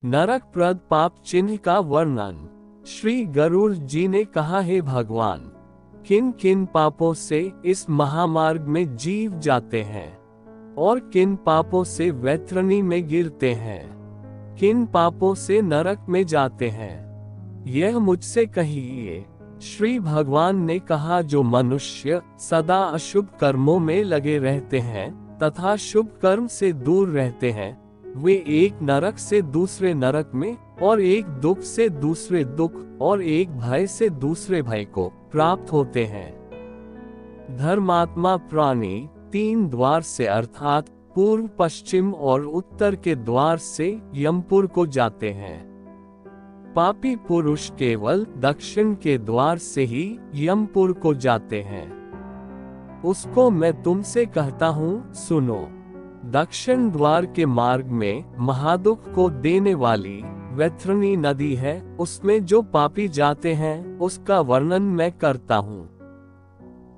नरक प्रद पाप चिन्ह का वर्णन। श्री गरुड़ जी ने कहा, हे भगवान, किन किन पापों से इस महामार्ग में जीव जाते हैं और किन पापों से वैतरणी में गिरते हैं, किन पापों से नरक में जाते हैं, यह मुझसे कहिए। श्री भगवान ने कहा, जो मनुष्य सदा अशुभ कर्मों में लगे रहते हैं तथा शुभ कर्म से दूर रहते हैं, वे एक नरक से दूसरे नरक में और एक दुख से दूसरे दुख और एक भय से दूसरे भय को प्राप्त होते हैं। धर्मात्मा प्राणी 3 द्वार से अर्थात पूर्व, पश्चिम और उत्तर के द्वार से यमपुर को जाते हैं। पापी पुरुष केवल दक्षिण के द्वार से ही यमपुर को जाते हैं। उसको मैं तुमसे कहता हूँ, सुनो। दक्षिण द्वार के मार्ग में महादुख को देने वाली वैतरणी नदी है, उसमें जो पापी जाते हैं उसका वर्णन मैं करता हूँ।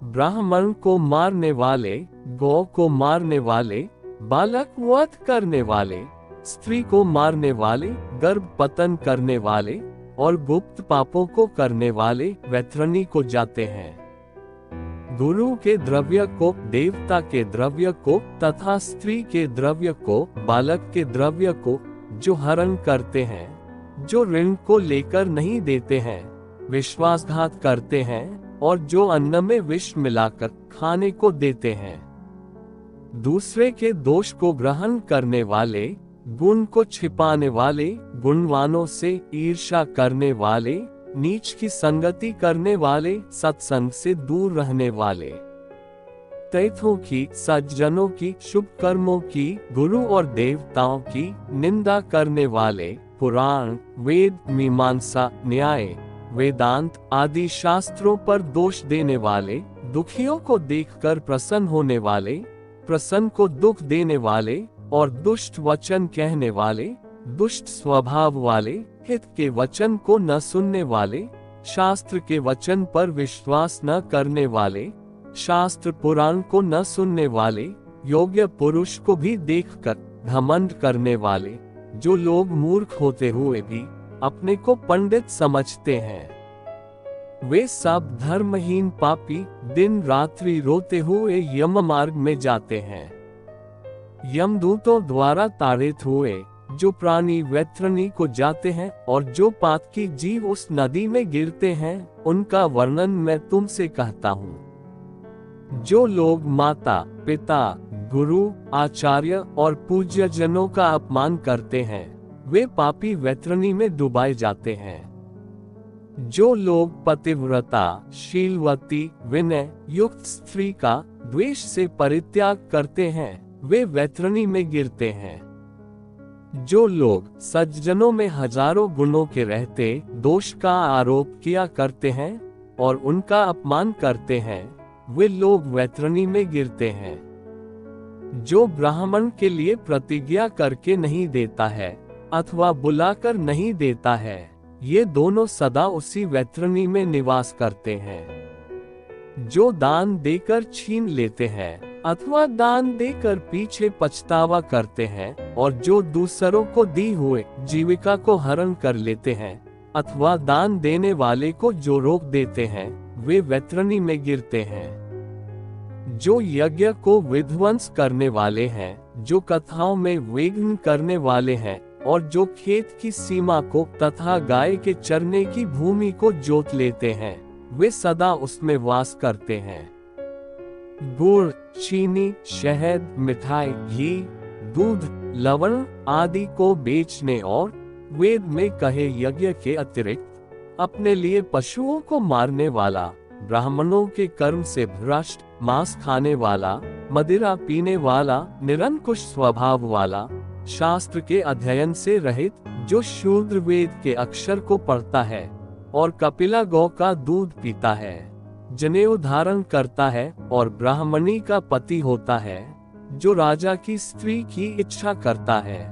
ब्राह्मण को मारने वाले, गौ को मारने वाले, बालक वध करने वाले, स्त्री को मारने वाले, गर्भपतन करने वाले और गुप्त पापों को करने वाले वैतरणी को जाते हैं। गुरु के द्रव्य को, देवता के द्रव्य को तथा स्त्री के द्रव्य को, बालक के द्रव्य को जो हरण करते हैं, जो ऋण को लेकर नहीं देते हैं, विश्वासघात करते हैं और जो अन्न में विष मिलाकर खाने को देते हैं, दूसरे के दोष को ग्रहण करने वाले, गुण को छिपाने वाले, गुणवानों से ईर्ष्या करने वाले, नीच की संगति करने वाले, सत्संग से दूर रहने वाले, तीर्थों की, सज्जनों की, शुभ कर्मों की, गुरु और देवताओं की निंदा करने वाले, पुराण, वेद, मीमांसा, न्याय, वेदांत आदि शास्त्रों पर दोष देने वाले, दुखियों को देखकर प्रसन्न होने वाले, प्रसन्न को दुख देने वाले और दुष्ट वचन कहने वाले, दुष्ट स्वभाव वाले, हित के वचन को न सुनने वाले, शास्त्र के वचन पर विश्वास न करने वाले, शास्त्र पुराण को न सुनने वाले, योग्य पुरुष को भी देखकर घमंड करने वाले, जो लोग मूर्ख होते हुए भी अपने को पंडित समझते हैं, वे सब धर्महीन पापी दिन रात्रि रोते हुए यम मार्ग में जाते हैं। यमदूतों द्वारा ताड़ित हुए जो प्राणी वैतरणी को जाते हैं और जो पातकी जीव उस नदी में गिरते हैं, उनका वर्णन मैं तुमसे कहता हूँ। जो लोग माता, पिता, गुरु, आचार्य और पूज्य जनों का अपमान करते हैं, वे पापी वैतरणी में डुबाए जाते हैं। जो लोग पतिव्रता, शीलवती, विनय युक्त स्त्री का द्वेष से परित्याग करते हैं, वे वैतरणी में गिरते हैं। जो लोग सज्जनों में हजारों गुणों के रहते दोष का आरोप किया करते हैं और उनका अपमान करते हैं, वे लोग वैतरणी में गिरते हैं। जो ब्राह्मण के लिए प्रतिज्ञा करके नहीं देता है अथवा बुलाकर नहीं देता है, ये दोनों सदा उसी वैतरणी में निवास करते हैं। जो दान देकर छीन लेते हैं अथवा दान देकर पीछे पछतावा करते हैं और जो दूसरों को दी हुए जीविका को हरण कर लेते हैं अथवा दान देने वाले को जो रोक देते हैं, वे वैतरणी में गिरते हैं। जो यज्ञ को विध्वंस करने वाले हैं, जो कथाओं में विघ्न करने वाले हैं और जो खेत की सीमा को तथा गाय के चरने की भूमि को जोत लेते हैं, वे सदा उसमें वास करते हैं। गुड़, चीनी, शहद, मिठाई, घी, दूध, लवण आदि को बेचने और वेद में कहे यज्ञ के अतिरिक्त अपने लिए पशुओं को मारने वाला, ब्राह्मणों के कर्म से भ्रष्ट, मांस खाने वाला, मदिरा पीने वाला, निरंकुश स्वभाव वाला, शास्त्र के अध्ययन से रहित, जो शूद्र वेद के अक्षर को पढ़ता है और कपिला गौ का दूध पीता है, जनेऊ धारण करता है और ब्राह्मणी का पति होता है, जो राजा की स्त्री की इच्छा करता है,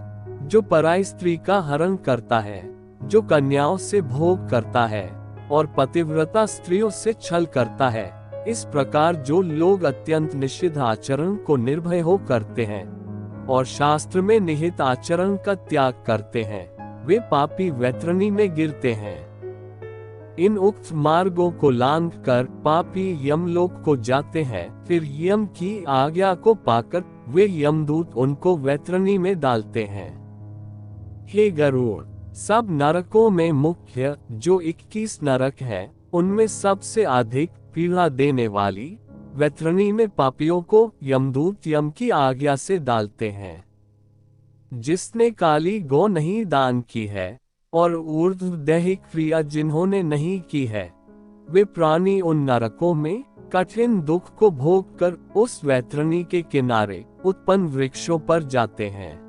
जो पराई स्त्री का हरण करता है, जो कन्याओं से भोग करता है और पतिव्रता स्त्रियों से छल करता है, इस प्रकार जो लोग अत्यंत निषिद्ध आचरण को निर्भय हो करते हैं और शास्त्र में निहित आचरण का त्याग करते हैं, वे पापी वैतरणी में गिरते हैं। इन उक्त मार्गों को लांघ कर पापी यमलोक को जाते हैं, फिर यम की आज्ञा को पाकर वे यमदूत उनको वैतरणी में डालते हैं। हे गरुड़, सब नरकों में मुख्य जो 21 नरक है, उनमें सबसे अधिक पीड़ा देने वाली वैतरणी में पापियों को यमदूत यम की आज्ञा से डालते हैं। जिसने काली गौ नहीं दान की है और ऊर्ध्वदैहिक क्रिया जिन्होंने नहीं की है, वे प्राणी उन नरकों में कठिन दुख को भोग कर उस वैतरणी के किनारे उत्पन्न वृक्षों पर जाते हैं।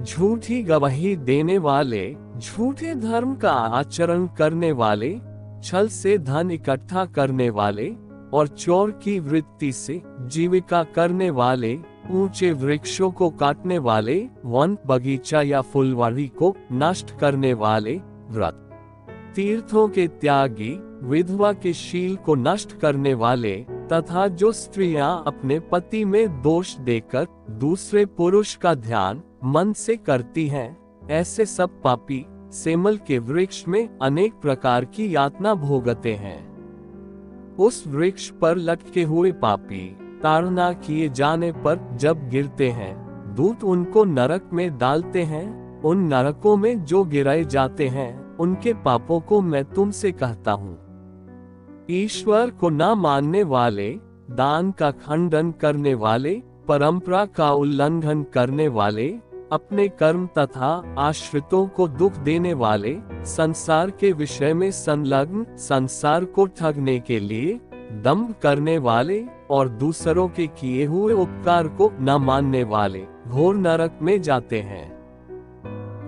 झूठी गवाही देने वाले, झूठे धर्म का आचरण करने वाले, छल से धन इकट्ठा करने वाले और चोर की वृत्ति से जीविका करने वाले, ऊंचे वृक्षों को काटने वाले, वन बगीचा या फुलवाड़ी को नष्ट करने वाले, व्रत तीर्थों के त्यागी, विधवा के शील को नष्ट करने वाले, तथा जो स्त्रियां अपने पति में दोष देकर दूसरे पुरुष का ध्यान मन से करती हैं, ऐसे सब पापी सेमल के वृक्ष में अनेक प्रकार की यातना भोगते हैं। उस वृक्ष पर लटके हुए पापी ताड़ना किए जाने पर जब गिरते हैं, दूत उनको नरक में डालते हैं। उन नरकों में जो गिराए जाते हैं, उनके पापों को मैं तुमसे कहता हूँ। ईश्वर को न मानने वाले, दान का खंडन करने वाले, परंपरा का उल्लंघन करने वाले, अपने कर्म तथा आश्रितों को दुख देने वाले, संसार के विषय में संलग्न, संसार को ठगने के लिए दंभ करने वाले और दूसरों के किए हुए उपकार को न मानने वाले घोर नरक में जाते हैं।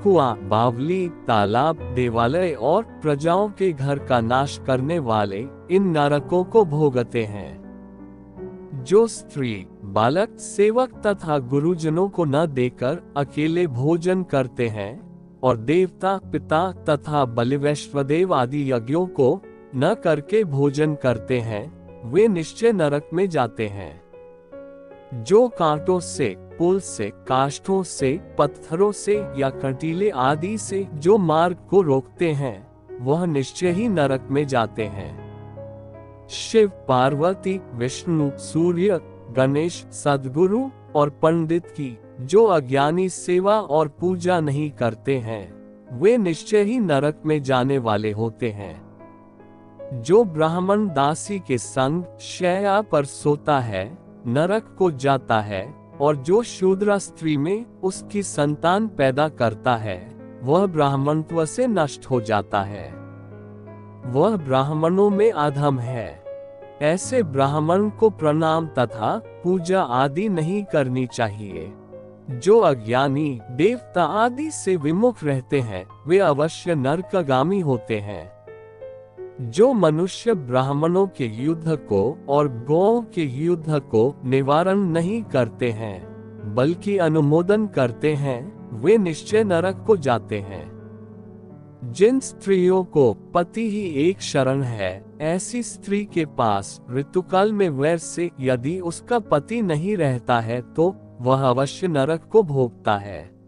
कुआं, बावली, तालाब, देवालय और प्रजाओं के घर का नाश करने वाले इन नरकों को भोगते हैं। जो स्त्री, बालक, सेवक तथा गुरुजनों को न देकर अकेले भोजन करते हैं और देवता, पिता तथा बलिवैश्वदेव आदि यज्ञों को न करके भोजन करते हैं, वे निश्चय नरक में जाते हैं। जो कांटों से, पुल से, काष्ठों से, पत्थरों से या कंटीले आदि से जो मार्ग को रोकते हैं, वह निश्चय ही नरक में जाते हैं। शिव, पार्वती, विष्णु, सूर्य, गणेश, सद्गुरु और पंडित की जो अज्ञानी सेवा और पूजा नहीं करते हैं, वे निश्चय ही नरक में जाने वाले होते हैं। जो ब्राह्मण दासी के संग शैया पर सोता है, नरक को जाता है, और जो शूद्र स्त्री में उसकी संतान पैदा करता है, वह ब्राह्मणत्व से नष्ट हो जाता है। वह ब्राह्मणों में अधम है। ऐसे ब्राह्मण को प्रणाम तथा पूजा आदि नहीं करनी चाहिए। जो अज्ञानी, देवता आदि से विमुख रहते हैं, वे अवश्य नरकगामी होते हैं। जो मनुष्य ब्राह्मणों के युद्ध को और गौओं के युद्ध को निवारण नहीं करते हैं, बल्कि अनुमोदन करते हैं, वे निश्चय नरक को जाते हैं। जिन स्त्रियों को पति ही एक शरण है, ऐसी स्त्री के पास ऋतुकाल में वैर से यदि उसका पति नहीं रहता है, तो वह अवश्य नरक को भोगता है।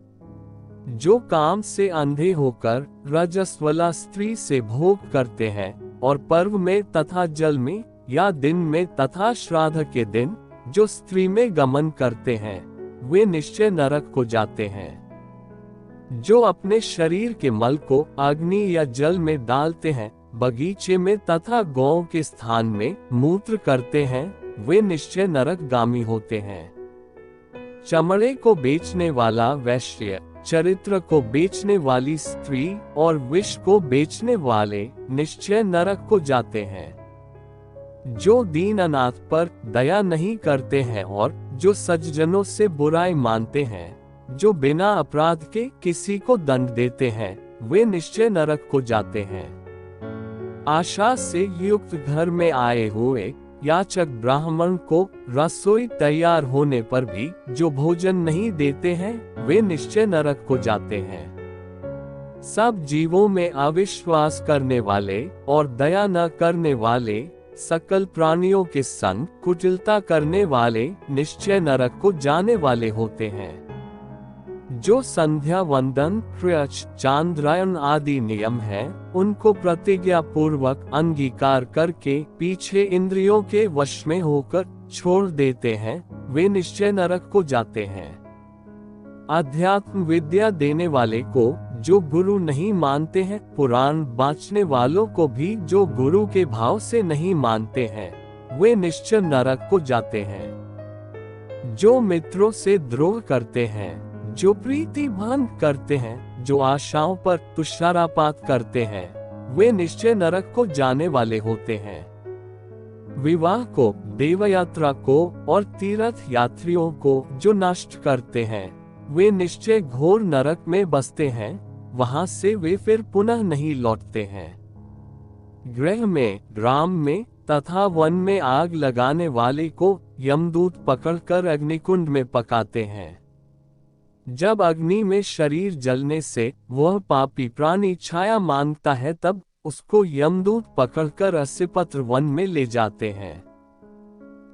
जो काम से अंधे होकर रजस्वला स्त्री से भोग करते हैं और पर्व में तथा जल में या दिन में तथा श्राद्ध के दिन जो स्त्री में गमन करते हैं, वे निश्चय नरक को जाते हैं। जो अपने शरीर के मल को अग्नि या जल में डालते हैं, बगीचे में तथा गौ के स्थान में मूत्र करते हैं, वे निश्चय नरकगामी होते हैं। चमड़े को बेचने वाला वैश्य, चरित्र को बेचने वाली स्त्री और विष को बेचने वाले निश्चय नरक को जाते हैं। जो दीन अनाथ पर दया नहीं करते हैं और जो सज्जनों से बुराई मानते हैं, जो बिना अपराध के किसी को दंड देते हैं, वे निश्चय नरक को जाते हैं। आशा से युक्त घर में आए हुए याचक ब्राह्मण को रसोई तैयार होने पर भी जो भोजन नहीं देते हैं, वे निश्चय नरक को जाते हैं। सब जीवों में अविश्वास करने वाले और दया न करने वाले, सकल प्राणियों के संग कुटिलता करने वाले निश्चय नरक को जाने वाले होते हैं। जो संध्या वंदन, प्रयच, चांद्रायण आदि नियम हैं, उनको प्रतिज्ञा पूर्वक अंगीकार करके पीछे इंद्रियों के वश में होकर छोड़ देते हैं, वे निश्चय नरक को जाते हैं। अध्यात्म विद्या देने वाले को जो गुरु नहीं मानते हैं, पुराण बाँचने वालों को भी जो गुरु के भाव से नहीं मानते हैं, वे निश्चय नरक को जाते हैं। जो मित्रों से द्रोह करते हैं, जो प्रीति भंग करते हैं, जो आशाओं पर तुषारापात करते हैं, वे निश्चय नरक को जाने वाले होते हैं। विवाह को, देवयात्रा को और तीर्थ यात्रियों को जो नष्ट करते हैं, वे निश्चय घोर नरक में बसते हैं, वहां से वे फिर पुनः नहीं लौटते हैं। गृह में, ग्राम में तथा वन में आग लगाने वाले को यमदूत पकड़कर अग्निकुंड में पकाते हैं। जब अग्नि में शरीर जलने से वह पापी प्राणी छाया मांगता है, तब उसको यमदूत पकड़कर अस्यपत्र वन में ले जाते हैं।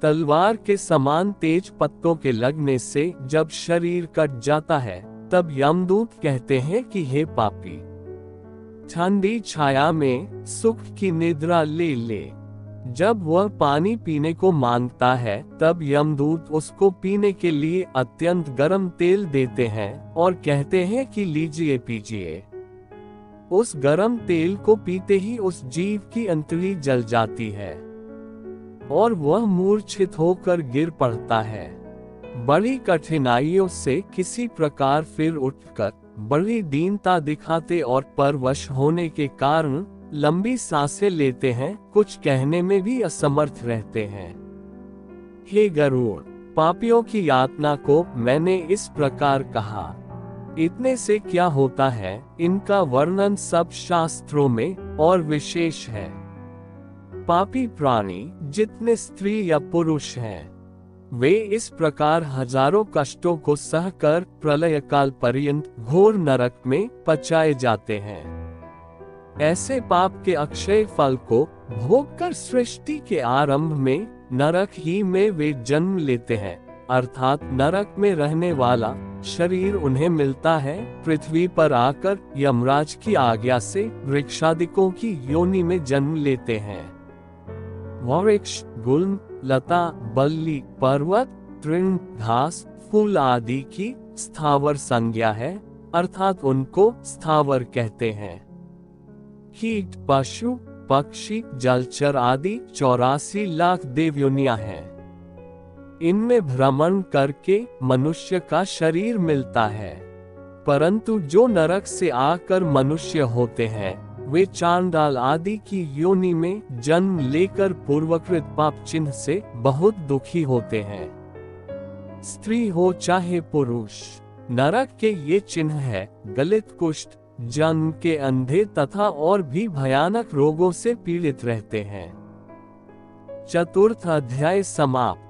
तलवार के समान तेज पत्तों के लगने से जब शरीर कट जाता है, तब यमदूत कहते हैं कि हे पापी, ठंडी छाया में सुख की निद्रा ले ले। जब वह पानी पीने को मांगता है, तब यमदूत उसको पीने के लिए अत्यंत गर्म तेल देते हैं और कहते हैं कि लीजिए पीजिए। उस गर्म तेल को पीते ही उस जीव की अंतड़ी जल जाती है और वह मूर्छित होकर गिर पड़ता है। बड़ी कठिनाइयों से किसी प्रकार फिर उठकर बड़ी दीनता दिखाते और परवश होने के कारण लंबी सांसें लेते हैं, कुछ कहने में भी असमर्थ रहते हैं। हे गरुड़, पापियों की यातना को मैंने इस प्रकार कहा। इतने से क्या होता है, इनका वर्णन सब शास्त्रों में और विशेष है। पापी प्राणी जितने स्त्री या पुरुष हैं, वे इस प्रकार हजारों कष्टों को सहकर प्रलय काल पर्यंत घोर नरक में पचाए जाते हैं। ऐसे पाप के अक्षय फल को भोगकर सृष्टि के आरंभ में नरक ही में वे जन्म लेते हैं, अर्थात नरक में रहने वाला शरीर उन्हें मिलता है। पृथ्वी पर आकर यमराज की आज्ञा से वृक्षादिकों की योनि में जन्म लेते हैं। वृक्ष, गुल्म, लता, बल्ली, पर्वत, तृण, घास, फूल आदि की स्थावर संज्ञा है, अर्थात उनको स्थावर कहते हैं। कीट, पशु, पक्षी, जलचर आदि 84 लाख देवयोनियां हैं। इनमें भ्रमण करके मनुष्य का शरीर मिलता है, परंतु जो नरक से आकर मनुष्य होते हैं, वे चांडाल आदि की योनि में जन्म लेकर पूर्वकृत पाप चिन्ह से बहुत दुखी होते हैं। स्त्री हो चाहे पुरुष, नरक के ये चिन्ह है। गलित, कुष्ठ, जन्म के अंधे तथा और भी भयानक रोगों से पीड़ित रहते हैं। चतुर्थ अध्याय समाप्त।